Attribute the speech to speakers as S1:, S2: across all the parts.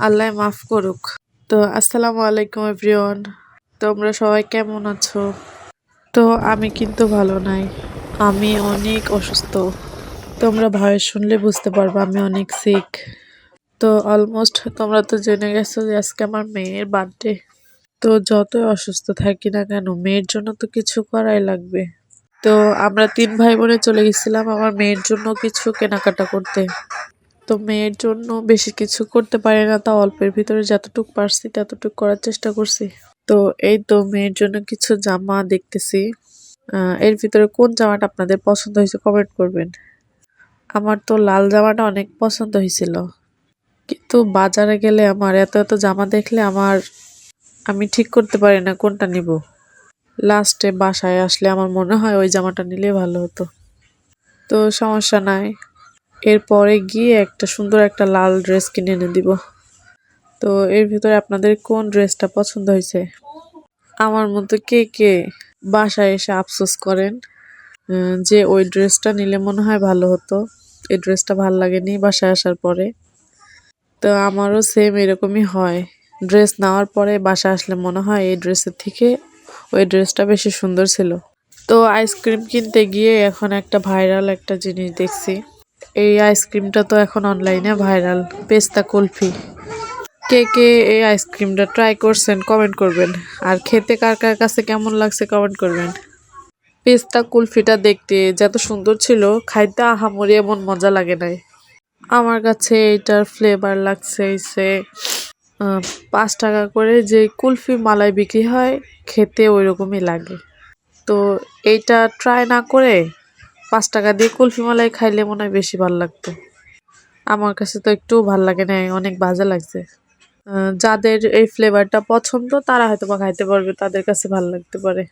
S1: আল্লাহ মাফ করুক। তো আসসালামু আলাইকুম এভরিওয়ান, তোমরা সবাই কেমন আছো? তো আমি কিন্তু ভালো নাই, আমি অনেক অসুস্থ। তোমরা ভয়েস শুনলে বুঝতে পারবে আমি অনেক সিক। তো অলমোস্ট তোমরা তো জেনে গেছো যে আজকে আমার মেয়ের বার্থডে। তো যতই অসুস্থ থাকি না কেন, মেয়ের জন্য তো কিছু করাই লাগবে। তো আমরা 3 ভাই বোনে চলে গেছিলাম আমার মেয়ের জন্য কিছু কেনাকাটা করতে। তো মেয়ের জন্য বেশি কিছু করতে পারি না, তা অল্পের ভিতরে যতটুকু পারছি ততটুকু করার চেষ্টা করছি। তো এই তো মেয়ের জন্য কিছু জামা দেখতেছি। এর ভিতরে কোন জামাটা আপনাদের পছন্দ হয়েছে কমেন্ট করবেন। আমার তো লাল জামাটা অনেক পছন্দ হয়েছিল, কিন্তু বাজারে গেলে আমার এত এত জামা দেখলে আমি ঠিক করতে পারি না কোনটা নিব। লাস্টে বাসায় আসলে আমার মনে হয় ওই জামাটা নিলে ভালো হতো। তো সমস্যা নাই, এরপরে গিয়ে একটা সুন্দর একটা লাল ড্রেস কিনে এনে দিব। তো এর ভিতরে আপনাদের কোন ড্রেসটা পছন্দ হয়েছে? আমার মতো কে কে বাসায় এসে আফসোস করেন যে ওই ড্রেসটা নিলে মনে হয় ভালো হতো, এই ড্রেসটা ভাল লাগেনি বাসায় আসার পরে। তো আমারও সেম এরকমই হয়, ড্রেস নেওয়ার পরে বাসায় আসলে মনে হয় এই ড্রেসের থেকে ওই ড্রেসটা বেশি সুন্দর ছিল। তো আইসক্রিম কিনতে গিয়ে এখন একটা ভাইরাল একটা জিনিস দেখছি। এই আইসক্রিমটা তো এখন অনলাইনে ভাইরাল, পেস্তা কুলফি। কে কে এই আইসক্রিমটা ট্রাই করছেন কমেন্ট করবেন, আর খেতে কার কার কাছে কেমন লাগছে কমেন্ট করবেন। পেস্তা কুলফিটা দেখতে যত সুন্দর ছিল, খাইতে আহামরি এমন মজা লাগে নাই। আমার কাছে এটার ফ্লেভার লাগছে 5 টাকা করে যে কুলফি মালাই বিক্রি হয়, খেতে ওই রকমই লাগে। তো এইটা ট্রাই না করে 5 টাকা দিয়ে কুলফি মালাই খাইলে মনে হয় বেশি ভালো লাগতো। আমার কাছে তো একটু ভাল লাগে না, অনেক বাজে লাগছে। যাদের এই ফ্লেভারটা পছন্দ তারা হয়তো বা খাইতে পারবে, তাদের কাছে ভাল লাগতে পারে।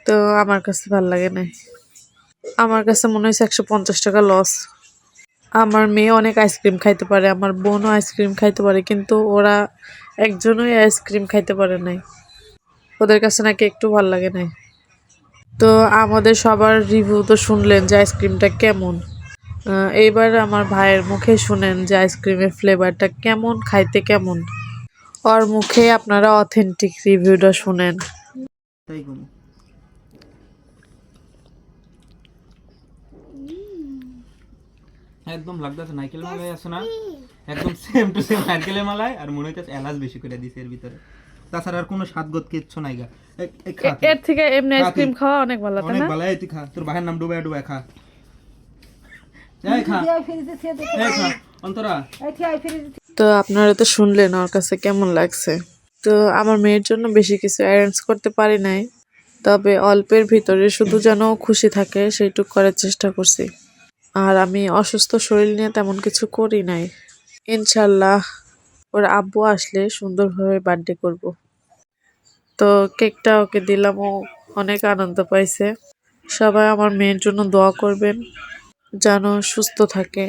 S1: তো আমার কাছে ভাল লাগে না, আমার কাছে মনে হয়েছে 150 টাকা লস। আমার মেয়ে অনেক আইসক্রিম খাইতে পারে, আমার বোনও আইসক্রিম খাইতে পারে, কিন্তু ওরা একজনই আইসক্রিম খাইতে পারে নাই, ওদের কাছে নাকি একটু ভাল লাগে নাই। তো আমাদের সবার রিভিউ তো শুনলেন যে আইসক্রিমটা কেমন। এইবার আমার ভাইয়ের মুখে শুনেন যে আইসক্রিমের ফ্লেভারটা কেমন, খাইতে কেমন। ওর মুখে আপনারা অথেন্টিক রিভিউটা শুনেন।
S2: তাই কম একদম লাগতেছে নারকেলের মালাই আছে না, একদম সেম টু সেম নারকেলের মালাই, আর মনে হইতেছে এলাচ বেশি করে দিছে এর ভিতরে। তাছাড়া আর কোনো স্বাদগত কিচ্ছু নাই গা।
S1: এর থেকে এমনি আইসক্রিম খাওয়া অনেক ভালো, তাই
S2: অনেক
S1: না?
S2: ভালো। এই তুই খা, তোর বাহের নাম ডুবাই ডুবাই খা। এই খা, এই খা অন্তরা।
S1: তো আপনারা তো শুনলেন ওর কাছে কেমন লাগছে। তো আমার মেয়ের জন্য বেশি কিছু অ্যারেঞ্জ করতে পারি নাই, তবে অল্পের ভিতরে শুধু যেন ও খুশি থাকে সেইটুক করার চেষ্টা করছি। আর আমি অসুস্থ শরীর নিয়ে তেমন কিছু করি নাই। ইনশাল্লাহ ওর আব্বু আসলে সুন্দরভাবে বার্থডে করব। তো কেকটা ওকে দিলাম, ও অনেক আনন্দ পাইছে। সবাই আমার মেয়ের জন্য দোয়া করবেন যেন সুস্থ থাকে,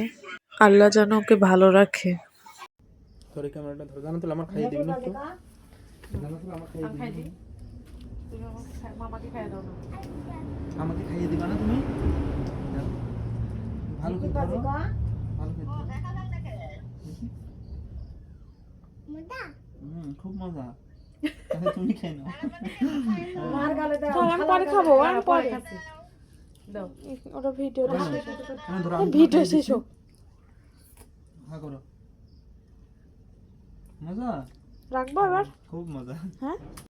S1: আল্লাহ যেন ওকে ভালো রাখে।
S2: ধরে ক্যামেরাটা ধরে, জানো তো আমার খাইয়ে দিবি না একটু? জানো তো আমার খাইয়ে দিবি?
S1: মামাকে খাইয়ে দাও না।
S2: আমাকে খাইয়ে দিবা না তুমি? ভালো করে ধরো, ভালো করে ধরো। খুব মজা। তাহলে তুমি খাই নাও।
S1: আমি পরে খাবো, আমি পরে খাচ্ছি। দাও ওটা ভিডিওটা শেষ হোক, ভিডিও শেষ হোক।
S2: হ্যাঁ করো। মজা
S1: রাখবো এবার।
S2: খুব মজা।
S1: হ্যাঁ।